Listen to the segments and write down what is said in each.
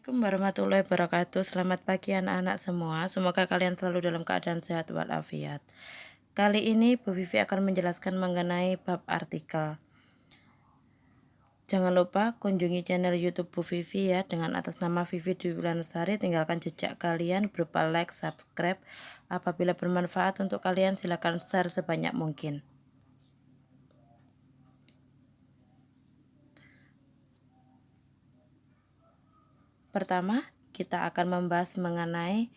Assalamualaikum warahmatullahi wabarakatuh. Selamat pagi anak-anak semua. Semoga kalian selalu dalam keadaan sehat walafiat. Kali ini Bu Vivi akan menjelaskan mengenai bab artikel. Jangan lupa kunjungi channel YouTube Bu Vivi ya, dengan atas nama Vivi Dwi Wulandari. Tinggalkan jejak kalian berupa like, subscribe. Apabila bermanfaat untuk kalian, silakan share sebanyak mungkin. Pertama, kita akan membahas mengenai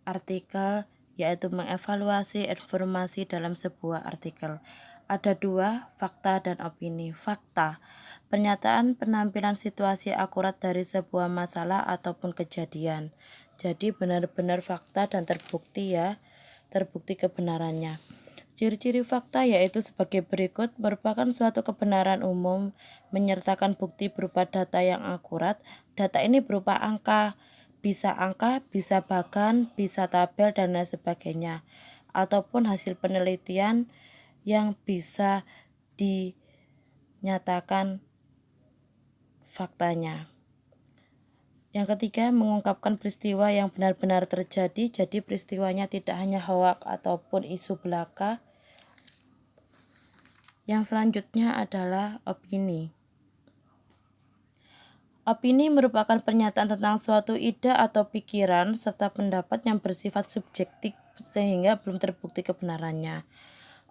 artikel, yaitu mengevaluasi informasi dalam sebuah artikel. Ada dua, fakta dan opini. Fakta, pernyataan penampilan situasi akurat dari sebuah masalah ataupun kejadian. Jadi benar-benar fakta dan terbukti ya, terbukti kebenarannya. Ciri-ciri fakta yaitu sebagai berikut: merupakan suatu kebenaran umum, menyertakan bukti berupa data yang akurat. Data ini berupa angka, bisa bahkan, bisa tabel, dan lain sebagainya, ataupun hasil penelitian yang bisa dinyatakan faktanya. Yang ketiga, mengungkapkan peristiwa yang benar-benar terjadi, jadi peristiwanya tidak hanya hoak ataupun isu belaka. Yang selanjutnya adalah opini. Opini merupakan pernyataan tentang suatu ide atau pikiran serta pendapat yang bersifat subjektif sehingga belum terbukti kebenarannya.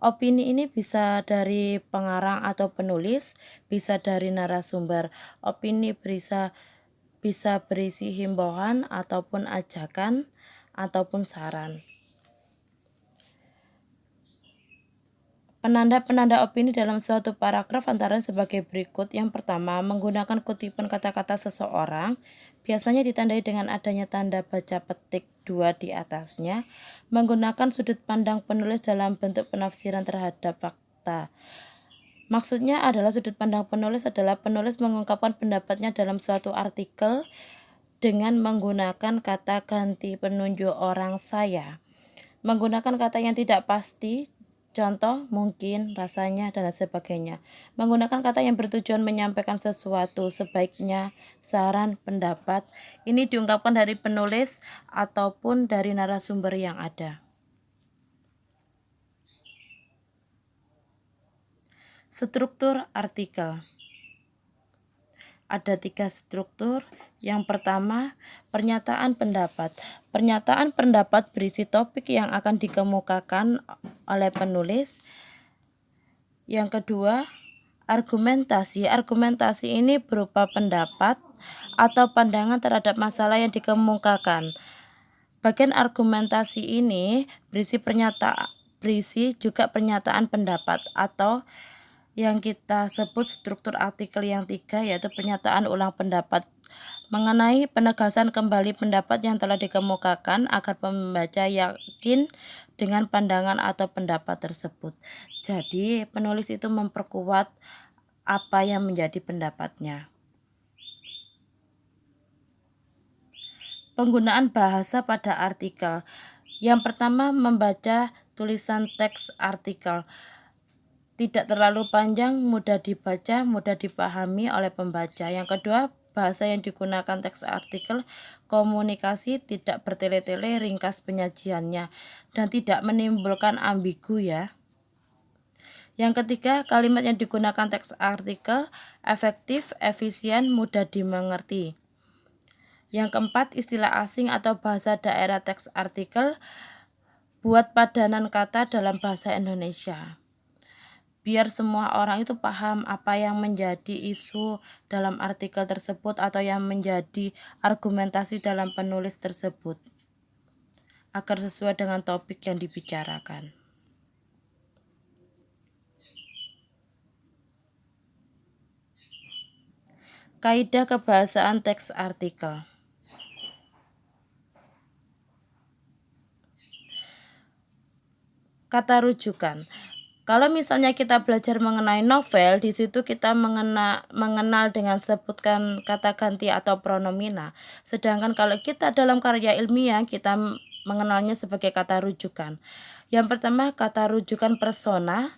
Opini ini bisa dari pengarang atau penulis, bisa dari narasumber. Opini bisa berisi himbauan ataupun ajakan ataupun saran. Penanda-penanda opini dalam suatu paragraf antara sebagai berikut. Yang pertama, menggunakan kutipan kata-kata seseorang, biasanya ditandai dengan adanya tanda baca petik 2 di atasnya. Menggunakan sudut pandang penulis dalam bentuk penafsiran terhadap fakta. Maksudnya adalah sudut pandang penulis adalah penulis mengungkapkan pendapatnya dalam suatu artikel dengan menggunakan kata ganti penunjuk orang saya. Menggunakan kata yang tidak pasti, contoh, mungkin, rasanya, dan sebagainya. Menggunakan kata yang bertujuan menyampaikan sesuatu, sebaiknya, saran, pendapat. Ini diungkapkan dari penulis ataupun dari narasumber yang ada. Struktur artikel. Ada 3 struktur. Yang pertama, pernyataan pendapat. Pernyataan pendapat berisi topik yang akan dikemukakan oleh penulis. Yang kedua, argumentasi. Argumentasi ini berupa pendapat atau pandangan terhadap masalah yang dikemukakan. Bagian argumentasi ini berisi juga pernyataan pendapat atau yang kita sebut struktur artikel yang 3, yaitu pernyataan ulang pendapat mengenai penegasan kembali pendapat yang telah dikemukakan agar pembaca yakin dengan pandangan atau pendapat tersebut. Jadi penulis itu memperkuat apa yang menjadi pendapatnya. Penggunaan bahasa pada artikel. Yang pertama, membaca tulisan teks artikel. Tidak terlalu panjang, mudah dibaca, mudah dipahami oleh pembaca. Yang kedua, bahasa yang digunakan teks artikel komunikasi, tidak bertele-tele, ringkas penyajiannya, dan tidak menimbulkan ambigu ya. Yang ketiga, kalimat yang digunakan teks artikel efektif, efisien, mudah dimengerti. Yang keempat, istilah asing atau bahasa daerah teks artikel buat padanan kata dalam bahasa Indonesia, biar semua orang itu paham apa yang menjadi isu dalam artikel tersebut atau yang menjadi argumentasi dalam penulis tersebut, agar sesuai dengan topik yang dibicarakan. Kaidah kebahasaan teks artikel. Kata rujukan. Kalau misalnya kita belajar mengenai novel, di situ kita mengenal dengan sebutkan kata ganti atau pronomina. Sedangkan kalau kita dalam karya ilmiah, kita mengenalnya sebagai kata rujukan. Yang pertama, kata rujukan persona.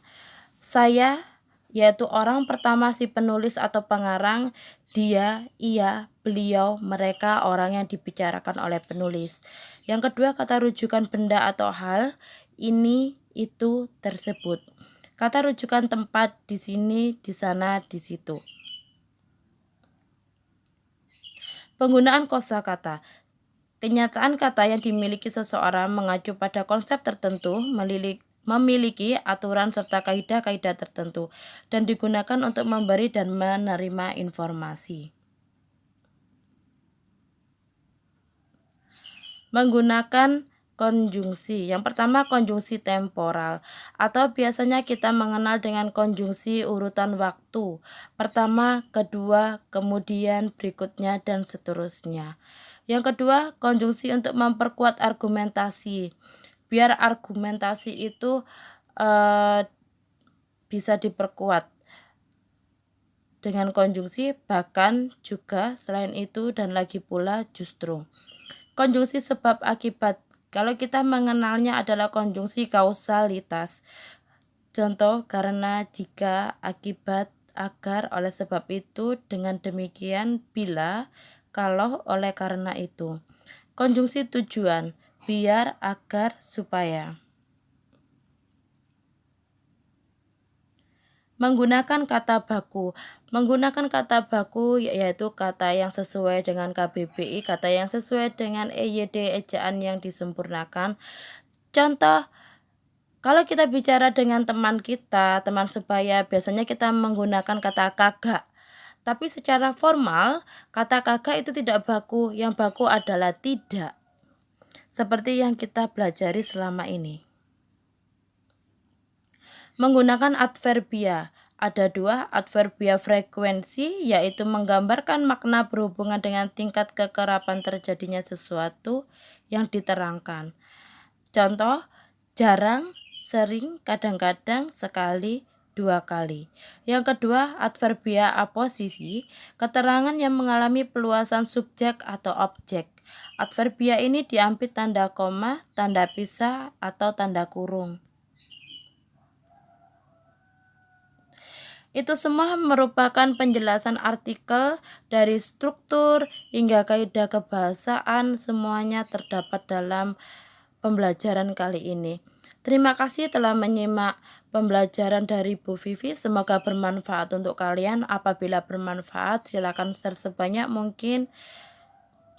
Saya, yaitu orang pertama si penulis atau pengarang, dia, ia, beliau, mereka, orang yang dibicarakan oleh penulis. Yang kedua, kata rujukan benda atau hal, ini, itu, tersebut. Kata rujukan tempat, di sini, di sana, di situ. Penggunaan kosakata. Kenyataan kata yang dimiliki seseorang mengacu pada konsep tertentu, memiliki aturan serta kaidah-kaidah tertentu, dan digunakan untuk memberi dan menerima informasi. Menggunakan konjungsi. Yang pertama, konjungsi temporal, atau biasanya kita mengenal dengan konjungsi urutan waktu. Pertama, kedua, kemudian, berikutnya, dan seterusnya. Yang kedua, konjungsi untuk memperkuat argumentasi. Biar argumentasi itu bisa diperkuat dengan konjungsi, bahkan, juga, selain itu, dan lagi pula, justru. Konjungsi sebab akibat. Kalau kita mengenalnya adalah konjungsi kausalitas. Contoh, karena, jika, akibat, agar, oleh sebab itu, dengan demikian, bila, kalau, oleh karena itu. Konjungsi tujuan, biar, agar, supaya. Menggunakan kata baku. Menggunakan kata baku yaitu kata yang sesuai dengan KBBI, kata yang sesuai dengan EYD ejaan yang disempurnakan. Contoh, kalau kita bicara dengan teman kita, teman sebaya, biasanya kita menggunakan kata kagak. Tapi secara formal, kata kagak itu tidak baku, yang baku adalah tidak. Seperti yang kita pelajari selama ini. Menggunakan adverbia. Ada dua, adverbia frekuensi, yaitu menggambarkan makna berhubungan dengan tingkat kekerapan terjadinya sesuatu yang diterangkan. Contoh, jarang, sering, kadang-kadang, sekali, dua kali. Yang kedua, adverbia aposisi, keterangan yang mengalami peluasan subjek atau objek. Adverbia ini diambil tanda koma, tanda pisah, atau tanda kurung. Itu semua merupakan penjelasan artikel dari struktur hingga kaidah kebahasaan, semuanya terdapat dalam pembelajaran kali ini. Terima kasih telah menyimak pembelajaran dari Bu Vivi. Semoga bermanfaat untuk kalian. Apabila bermanfaat, silakan share sebanyak mungkin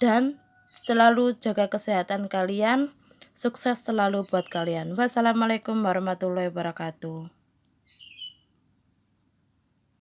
dan selalu jaga kesehatan kalian. Sukses selalu buat kalian. Wassalamualaikum warahmatullahi wabarakatuh.